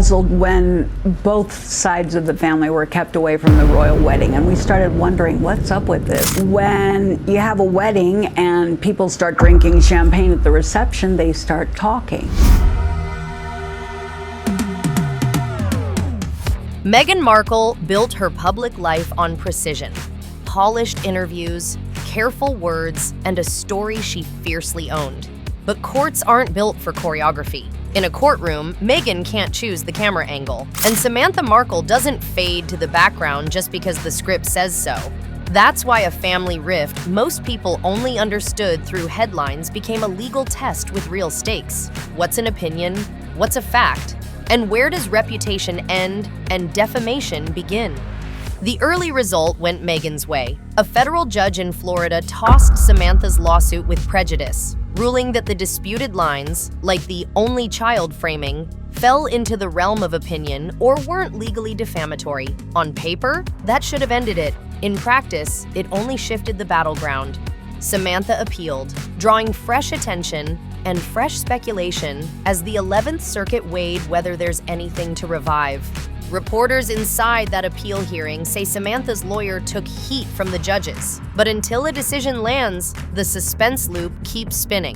puzzled when both sides of the family were kept away from the royal wedding, and we started wondering, what's up with this? When you have a wedding and people start drinking champagne at the reception, they start talking. Meghan Markle built her public life on precision. Polished interviews, careful words, and a story she fiercely owned. But courts aren't built for choreography. In a courtroom, Meghan can't choose the camera angle, and Samantha Markle doesn't fade to the background just because the script says so. That's why a family rift most people only understood through headlines became a legal test with real stakes. What's an opinion? What's a fact? And where does reputation end and defamation begin? The early result went Meghan's way. A federal judge in Florida tossed Samantha's lawsuit with prejudice, ruling that the disputed lines, like the only child framing, fell into the realm of opinion or weren't legally defamatory. On paper, that should have ended it. In practice, it only shifted the battleground. Samantha appealed, drawing fresh attention and fresh speculation as the 11th Circuit weighed whether there's anything to revive. Reporters inside that appeal hearing say Samantha's lawyer took heat from the judges. But until a decision lands, the suspense loop keeps spinning.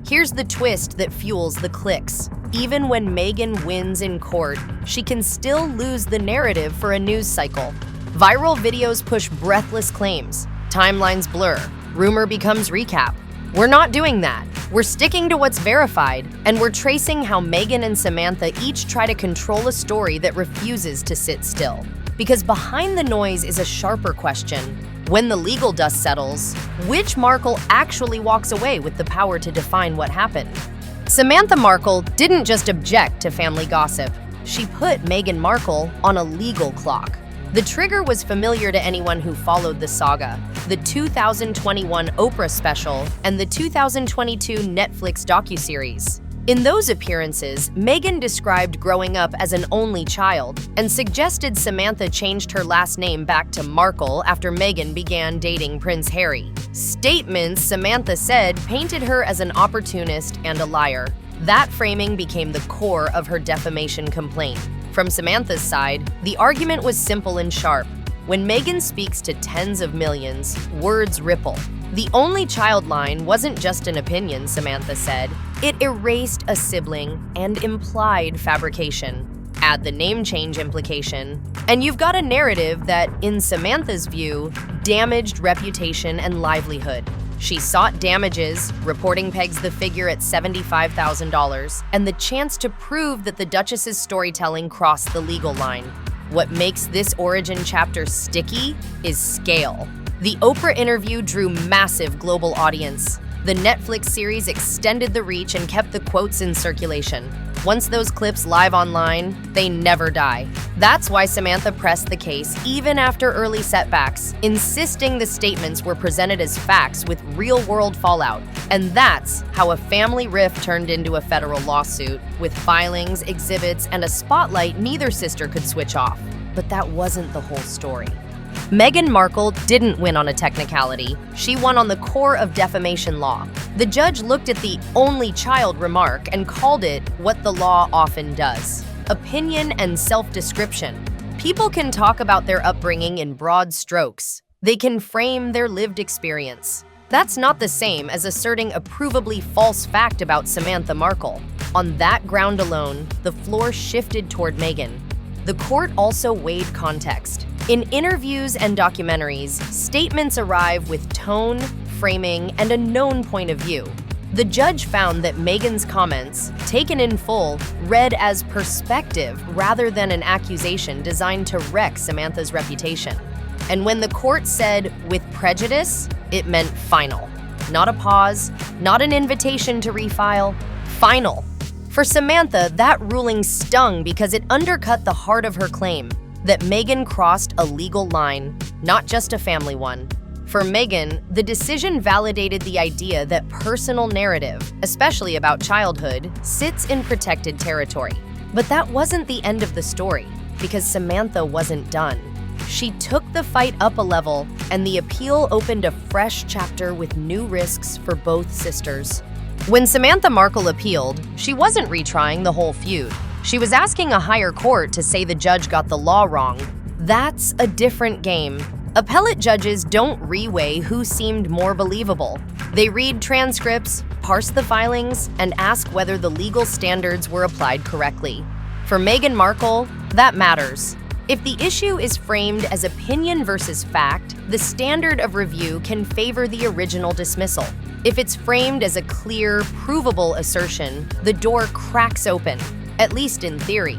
Here's the twist that fuels the clicks. Even when Meghan wins in court, she can still lose the narrative for a news cycle. Viral videos push breathless claims. Timelines blur. Rumor becomes recap. We're not doing that. We're sticking to what's verified, and we're tracing how Meghan and Samantha each try to control a story that refuses to sit still. Because behind the noise is a sharper question. When the legal dust settles, which Markle actually walks away with the power to define what happened? Samantha Markle didn't just object to family gossip. She put Meghan Markle on a legal clock. The trigger was familiar to anyone who followed the saga: the 2021 Oprah special and the 2022 Netflix docuseries. In those appearances, Meghan described growing up as an only child and suggested Samantha changed her last name back to Markle after Meghan began dating Prince Harry. Statements Samantha said painted her as an opportunist and a liar. That framing became the core of her defamation complaint. From Samantha's side, the argument was simple and sharp. When Meghan speaks to tens of millions, words ripple. The only child line wasn't just an opinion, Samantha said. It erased a sibling and implied fabrication. Add the name change implication, and you've got a narrative that, in Samantha's view, damaged reputation and livelihood. She sought damages, reporting pegs the figure at $75,000, and the chance to prove that the Duchess's storytelling crossed the legal line. What makes this origin chapter sticky is scale. The Oprah interview drew massive global audience. The Netflix series extended the reach and kept the quotes in circulation. Once those clips live online, they never die. That's why Samantha pressed the case even after early setbacks, insisting the statements were presented as facts with real-world fallout. And that's how a family rift turned into a federal lawsuit, with filings, exhibits, and a spotlight neither sister could switch off. But that wasn't the whole story. Meghan Markle didn't win on a technicality. She won on the core of defamation law. The judge looked at the only child remark and called it what the law often does: opinion and self-description. People can talk about their upbringing in broad strokes. They can frame their lived experience. That's not the same as asserting a provably false fact about Samantha Markle. On that ground alone, the floor shifted toward Meghan. The court also weighed context. In interviews and documentaries, statements arrive with tone, framing, and a known point of view. The judge found that Meghan's comments, taken in full, read as perspective rather than an accusation designed to wreck Samantha's reputation. And when the court said, with prejudice, it meant final. Not a pause, not an invitation to refile, final. For Samantha, that ruling stung because it undercut the heart of her claim, that Meghan crossed a legal line, not just a family one. For Meghan, the decision validated the idea that personal narrative, especially about childhood, sits in protected territory. But that wasn't the end of the story, because Samantha wasn't done. She took the fight up a level, and the appeal opened a fresh chapter with new risks for both sisters. When Samantha Markle appealed, she wasn't retrying the whole feud. She was asking a higher court to say the judge got the law wrong. That's a different game. Appellate judges don't reweigh who seemed more believable. They read transcripts, parse the filings, and ask whether the legal standards were applied correctly. For Meghan Markle, that matters. If the issue is framed as opinion versus fact, the standard of review can favor the original dismissal. If it's framed as a clear, provable assertion, the door cracks open, at least in theory.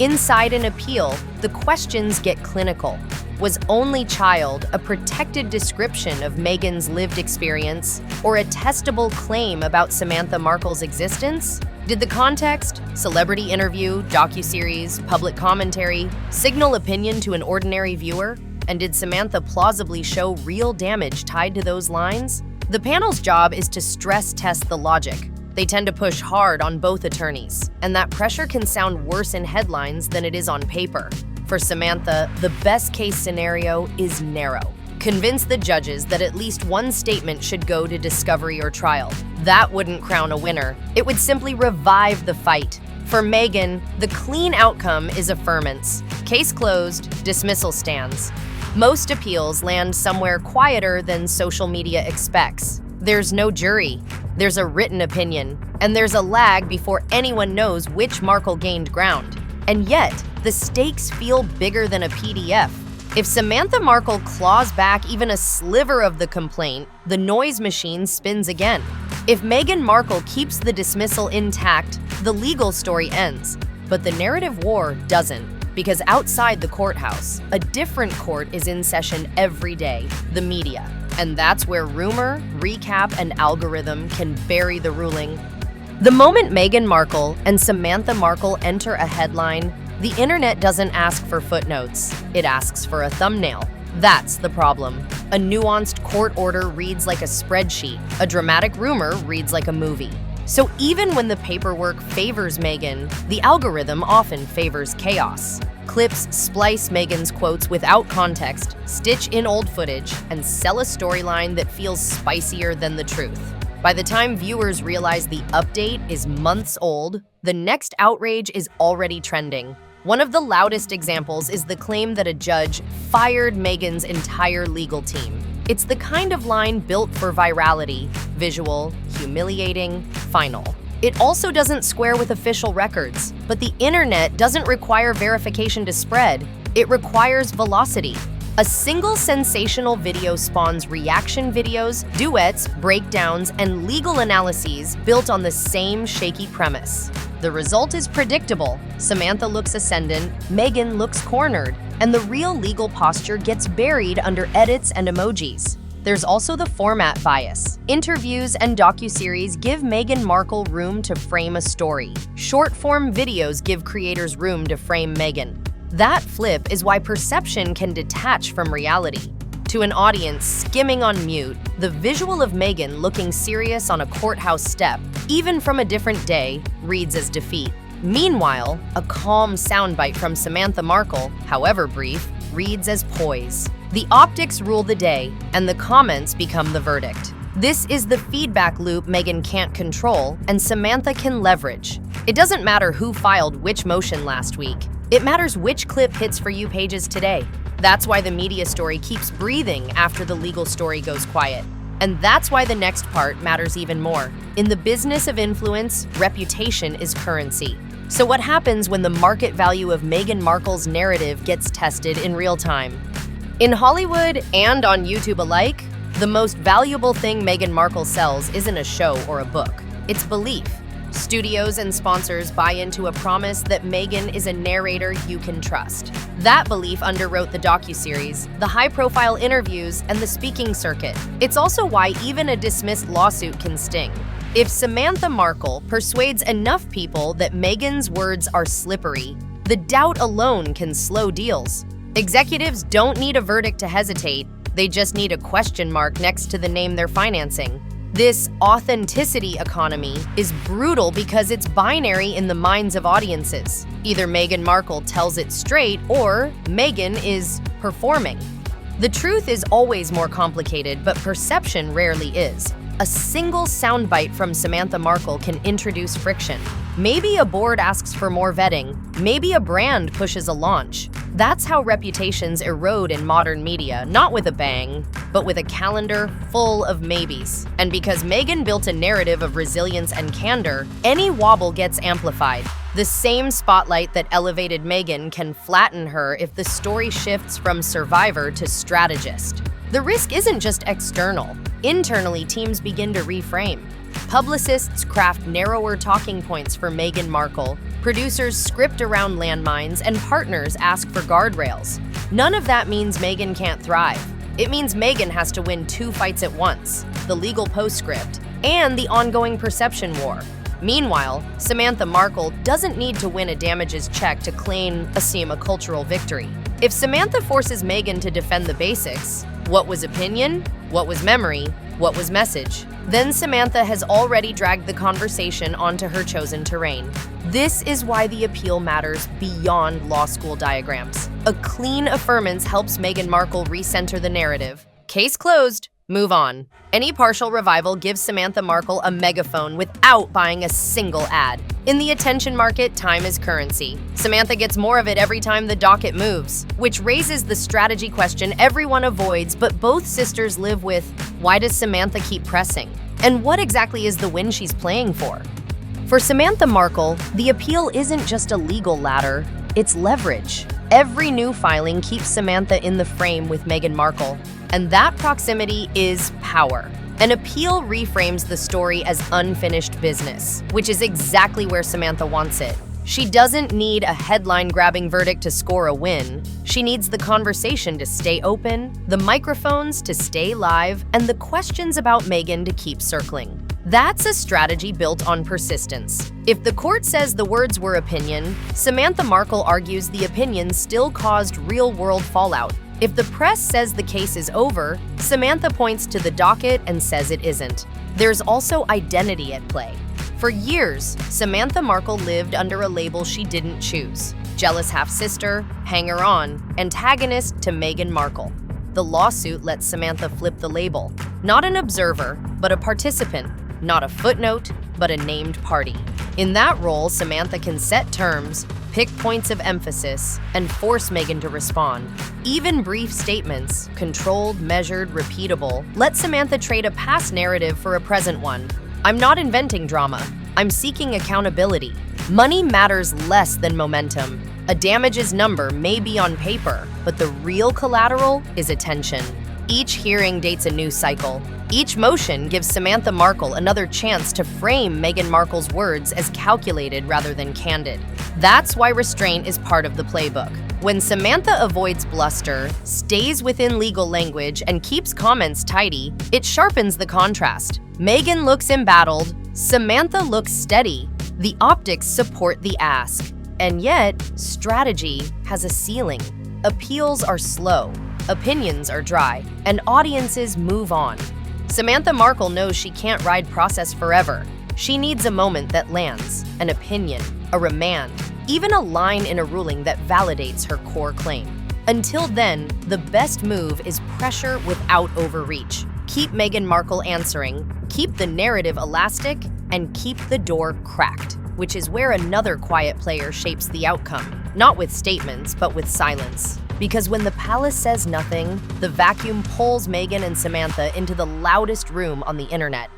Inside an appeal, the questions get clinical. Was only child a protected description of Meghan's lived experience or a testable claim about Samantha Markle's existence? Did the context, celebrity interview, docuseries, public commentary, signal opinion to an ordinary viewer? And did Samantha plausibly show real damage tied to those lines? The panel's job is to stress test the logic. They tend to push hard on both attorneys, and that pressure can sound worse in headlines than it is on paper. For Samantha, the best-case scenario is narrow. Convince the judges that at least one statement should go to discovery or trial. That wouldn't crown a winner. It would simply revive the fight. For Meghan, the clean outcome is affirmance. Case closed, dismissal stands. Most appeals land somewhere quieter than social media expects. There's no jury. There's a written opinion. And there's a lag before anyone knows which Markle gained ground. And yet, the stakes feel bigger than a PDF. If Samantha Markle claws back even a sliver of the complaint, the noise machine spins again. If Meghan Markle keeps the dismissal intact, the legal story ends. But the narrative war doesn't, because outside the courthouse, a different court is in session every day, the media. And that's where rumor, recap, and algorithm can bury the ruling. The moment Meghan Markle and Samantha Markle enter a headline, the internet doesn't ask for footnotes, it asks for a thumbnail. That's the problem. A nuanced court order reads like a spreadsheet. A dramatic rumor reads like a movie. So even when the paperwork favors Meghan, the algorithm often favors chaos. Clips splice Meghan's quotes without context, stitch in old footage, and sell a storyline that feels spicier than the truth. By the time viewers realize the update is months old, the next outrage is already trending. One of the loudest examples is the claim that a judge fired Meghan's entire legal team. It's the kind of line built for virality, visual, humiliating, final. It also doesn't square with official records, but the internet doesn't require verification to spread. It requires velocity. A single sensational video spawns reaction videos, duets, breakdowns, and legal analyses built on the same shaky premise. The result is predictable. Samantha looks ascendant, Meghan looks cornered, and the real legal posture gets buried under edits and emojis. There's also the format bias. Interviews and docuseries give Meghan Markle room to frame a story. Short-form videos give creators room to frame Meghan. That flip is why perception can detach from reality. To an audience skimming on mute, the visual of Meghan looking serious on a courthouse step, even from a different day, reads as defeat. Meanwhile, a calm soundbite from Samantha Markle, however brief, reads as poise. The optics rule the day, and the comments become the verdict. This is the feedback loop Meghan can't control, and Samantha can leverage. It doesn't matter who filed which motion last week. It matters which clip hits For You pages today. That's why the media story keeps breathing after the legal story goes quiet. And that's why the next part matters even more. In the business of influence, reputation is currency. So what happens when the market value of Meghan Markle's narrative gets tested in real time? In Hollywood and on YouTube alike, the most valuable thing Meghan Markle sells isn't a show or a book. It's belief. Studios and sponsors buy into a promise that Meghan is a narrator you can trust. That belief underwrote the docuseries, the high-profile interviews, and the speaking circuit. It's also why even a dismissed lawsuit can sting. If Samantha Markle persuades enough people that Meghan's words are slippery, the doubt alone can slow deals. Executives don't need a verdict to hesitate. They just need a question mark next to the name they're financing. This authenticity economy is brutal because it's binary in the minds of audiences. Either Meghan Markle tells it straight or Meghan is performing. The truth is always more complicated, but perception rarely is. A single soundbite from Samantha Markle can introduce friction. Maybe a board asks for more vetting. Maybe a brand pushes a launch. That's how reputations erode in modern media, not with a bang, but with a calendar full of maybes. And because Meghan built a narrative of resilience and candor, any wobble gets amplified. The same spotlight that elevated Meghan can flatten her if the story shifts from survivor to strategist. The risk isn't just external. Internally, teams begin to reframe. Publicists craft narrower talking points for Meghan Markle, producers script around landmines, and partners ask for guardrails. None of that means Meghan can't thrive. It means Meghan has to win two fights at once: the legal postscript and the ongoing perception war. Meanwhile, Samantha Markle doesn't need to win a damages check to claim a cultural victory. If Samantha forces Meghan to defend the basics, what was opinion, what was memory, what was message, then Samantha has already dragged the conversation onto her chosen terrain. This is why the appeal matters beyond law school diagrams. A clean affirmance helps Meghan Markle recenter the narrative. Case closed. Move on. Any partial revival gives Samantha Markle a megaphone without buying a single ad. In the attention market, time is currency. Samantha gets more of it every time the docket moves, which raises the strategy question everyone avoids, but both sisters live with: why does Samantha keep pressing? And what exactly is the win she's playing for? For Samantha Markle, the appeal isn't just a legal ladder, it's leverage. Every new filing keeps Samantha in the frame with Meghan Markle, and that proximity is power. An appeal reframes the story as unfinished business, which is exactly where Samantha wants it. She doesn't need a headline-grabbing verdict to score a win. She needs the conversation to stay open, the microphones to stay live, and the questions about Meghan to keep circling. That's a strategy built on persistence. If the court says the words were opinion, Samantha Markle argues the opinion still caused real-world fallout. If the press says the case is over, Samantha points to the docket and says it isn't. There's also identity at play. For years, Samantha Markle lived under a label she didn't choose: jealous half-sister, hanger-on, antagonist to Meghan Markle. The lawsuit lets Samantha flip the label. Not an observer, but a participant. Not a footnote, but a named party. In that role, Samantha can set terms, pick points of emphasis, and force Meghan to respond. Even brief statements, controlled, measured, repeatable, let Samantha trade a past narrative for a present one. I'm not inventing drama. I'm seeking accountability. Money matters less than momentum. A damages number may be on paper, but the real collateral is attention. Each hearing dates a new cycle. Each motion gives Samantha Markle another chance to frame Meghan Markle's words as calculated rather than candid. That's why restraint is part of the playbook. When Samantha avoids bluster, stays within legal language, and keeps comments tidy, it sharpens the contrast. Meghan looks embattled, Samantha looks steady. The optics support the ask. And yet, strategy has a ceiling. Appeals are slow, opinions are dry, and audiences move on. Samantha Markle knows she can't ride process forever. She needs a moment that lands, an opinion, a remand, even a line in a ruling that validates her core claim. Until then, the best move is pressure without overreach. Keep Meghan Markle answering, keep the narrative elastic, and keep the door cracked, which is where another quiet player shapes the outcome, not with statements, but with silence. Because when the palace says nothing, the vacuum pulls Meghan and Samantha into the loudest room on the internet.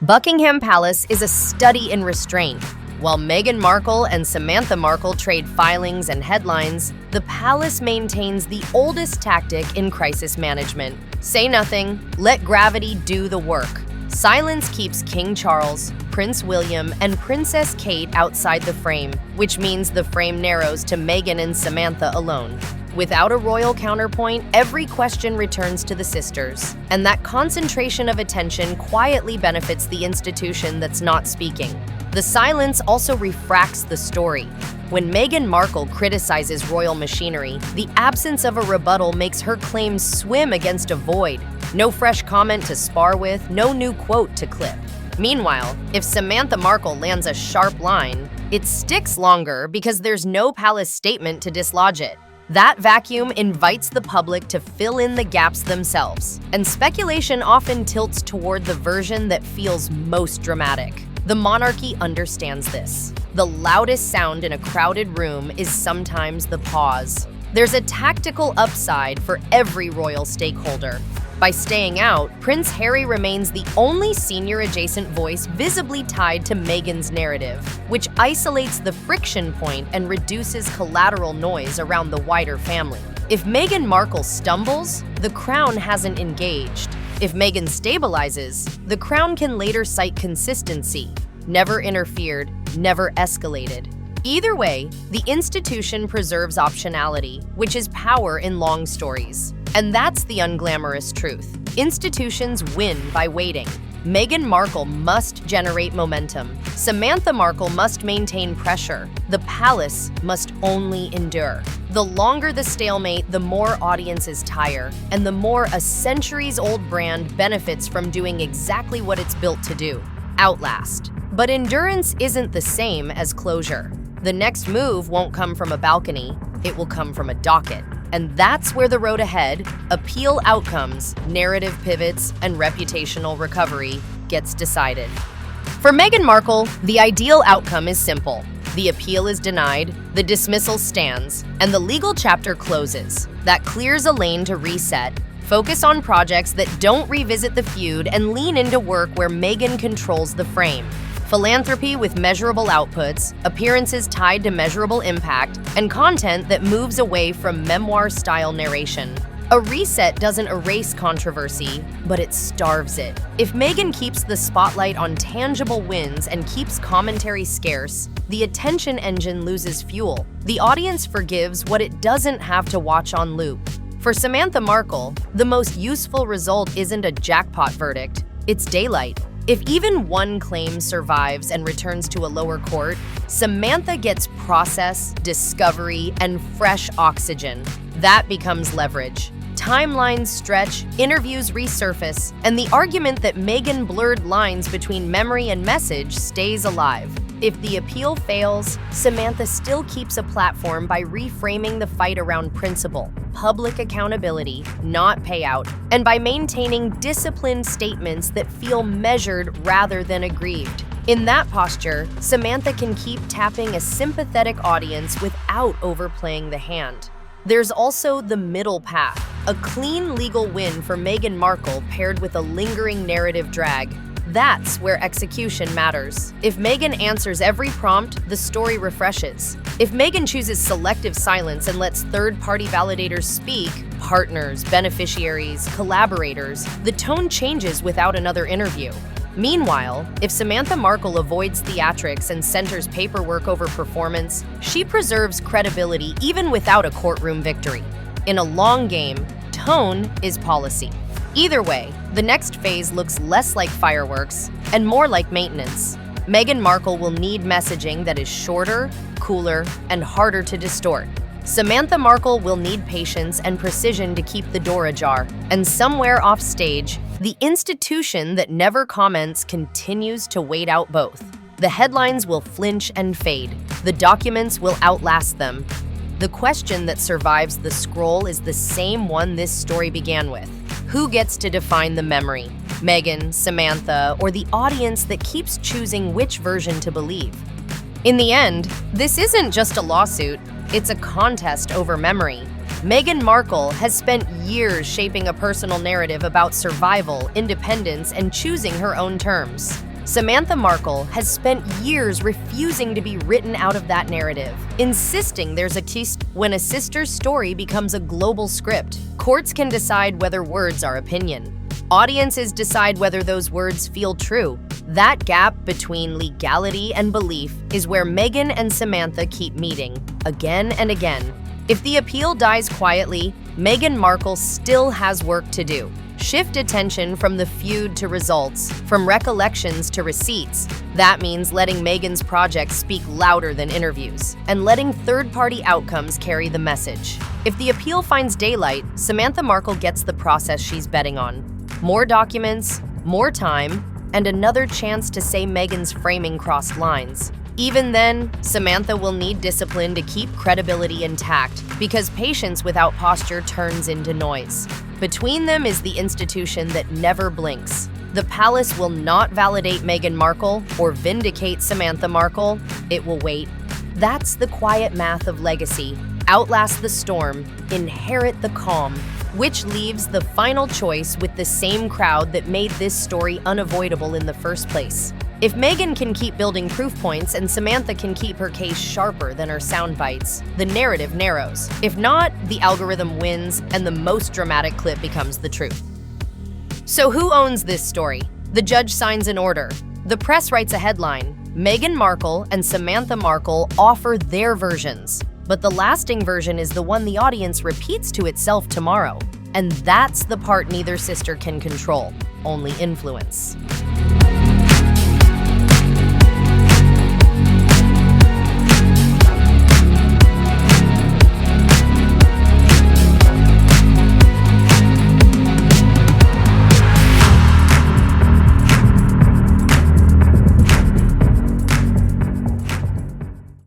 Buckingham Palace is a study in restraint. While Meghan Markle and Samantha Markle trade filings and headlines, the palace maintains the oldest tactic in crisis management: say nothing, let gravity do the work. Silence keeps King Charles, Prince William, and Princess Kate outside the frame, which means the frame narrows to Meghan and Samantha alone. Without a royal counterpoint, every question returns to the sisters, and that concentration of attention quietly benefits the institution that's not speaking. The silence also refracts the story. When Meghan Markle criticizes royal machinery, the absence of a rebuttal makes her claims swim against a void. No fresh comment to spar with, no new quote to clip. Meanwhile, if Samantha Markle lands a sharp line, it sticks longer because there's no palace statement to dislodge it. That vacuum invites the public to fill in the gaps themselves, and speculation often tilts toward the version that feels most dramatic. The monarchy understands this. The loudest sound in a crowded room is sometimes the pause. There's a tactical upside for every royal stakeholder. By staying out, Prince Harry remains the only senior adjacent voice visibly tied to Meghan's narrative, which isolates the friction point and reduces collateral noise around the wider family. If Meghan Markle stumbles, the crown hasn't engaged. If Meghan stabilizes, the crown can later cite consistency, never interfered, never escalated. Either way, the institution preserves optionality, which is power in long stories. And that's the unglamorous truth. Institutions win by waiting. Meghan Markle must generate momentum. Samantha Markle must maintain pressure. The palace must only endure. The longer the stalemate, the more audiences tire, and the more a centuries-old brand benefits from doing exactly what it's built to do: outlast. But endurance isn't the same as closure. The next move won't come from a balcony, it will come from a docket. And that's where the road ahead, appeal outcomes, narrative pivots, and reputational recovery gets decided. For Meghan Markle, the ideal outcome is simple. The appeal is denied, the dismissal stands, and the legal chapter closes. That clears a lane to reset, focus on projects that don't revisit the feud, and lean into work where Meghan controls the frame. Philanthropy with measurable outputs, appearances tied to measurable impact, and content that moves away from memoir-style narration. A reset doesn't erase controversy, but it starves it. If Meghan keeps the spotlight on tangible wins and keeps commentary scarce, the attention engine loses fuel. The audience forgives what it doesn't have to watch on loop. For Samantha Markle, the most useful result isn't a jackpot verdict, it's daylight. If even one claim survives and returns to a lower court, Samantha gets process, discovery, and fresh oxygen. That becomes leverage. Timelines stretch, interviews resurface, and the argument that Meghan blurred lines between memory and message stays alive. If the appeal fails, Samantha still keeps a platform by reframing the fight around principle, public accountability, not payout, and by maintaining disciplined statements that feel measured rather than aggrieved. In that posture, Samantha can keep tapping a sympathetic audience without overplaying the hand. There's also the middle path, a clean legal win for Meghan Markle paired with a lingering narrative drag. That's where execution matters. If Meghan answers every prompt, the story refreshes. If Meghan chooses selective silence and lets third-party validators speak, partners, beneficiaries, collaborators, the tone changes without another interview. Meanwhile, if Samantha Markle avoids theatrics and centers paperwork over performance, she preserves credibility even without a courtroom victory. In a long game, tone is policy. Either way, the next phase looks less like fireworks and more like maintenance. Meghan Markle will need messaging that is shorter, cooler, and harder to distort. Samantha Markle will need patience and precision to keep the door ajar. And somewhere off stage, the institution that never comments continues to wait out both. The headlines will flinch and fade. The documents will outlast them. The question that survives the scroll is the same one this story began with. Who gets to define the memory? Meghan, Samantha, or the audience that keeps choosing which version to believe? In the end, this isn't just a lawsuit, it's a contest over memory. Meghan Markle has spent years shaping a personal narrative about survival, independence, and choosing her own terms. Samantha Markle has spent years refusing to be written out of that narrative, insisting there's a twist. When a sister's story becomes a global script, courts can decide whether words are opinion. Audiences decide whether those words feel true. That gap between legality and belief is where Meghan and Samantha keep meeting, again and again. If the appeal dies quietly, Meghan Markle still has work to do. Shift attention from the feud to results, from recollections to receipts. That means letting Meghan's projects speak louder than interviews, and letting third-party outcomes carry the message. If the appeal finds daylight, Samantha Markle gets the process she's betting on. More documents, more time, and another chance to say Meghan's framing crossed lines. Even then, Samantha will need discipline to keep credibility intact, because patience without posture turns into noise. Between them is the institution that never blinks. The palace will not validate Meghan Markle or vindicate Samantha Markle. It will wait. That's the quiet math of legacy. Outlast the storm, inherit the calm, which leaves the final choice with the same crowd that made this story unavoidable in the first place. If Meghan can keep building proof points and Samantha can keep her case sharper than her sound bites, the narrative narrows. If not, the algorithm wins and the most dramatic clip becomes the truth. So who owns this story? The judge signs an order. The press writes a headline. Meghan Markle and Samantha Markle offer their versions. But the lasting version is the one the audience repeats to itself tomorrow. And that's the part neither sister can control, only influence.